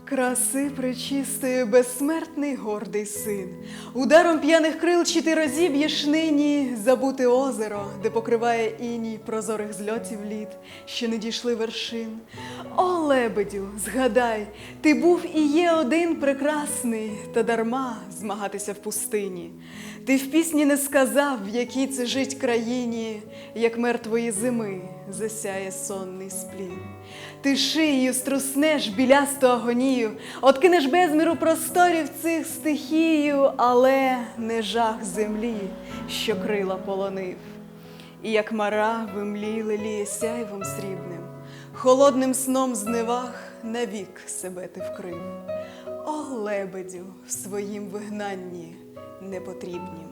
Краси пречистої, безсмертний гордий син, ударом п'яних крил чи ти розіб'єш нині забуте озеро, де покриває іній прозорих зльотів лід, що не дійшли вершин. О, лебедю, згадай, ти був і є один прекрасний, та дарма змагатися в пустині. Ти в пісні не сказав, в якій це жить країні, як мертвої зими засяє сонний сплін. Ти шиєю струснеш білясту агонію, откинеш безміру просторів цих стихію, але не жах землі, що крила полонив. І як мара в імлі леліє сяйвом срібним, холодним сном зневаг навік себе ти вкрив. О, лебедю, в своїм вигнанні непотрібнім.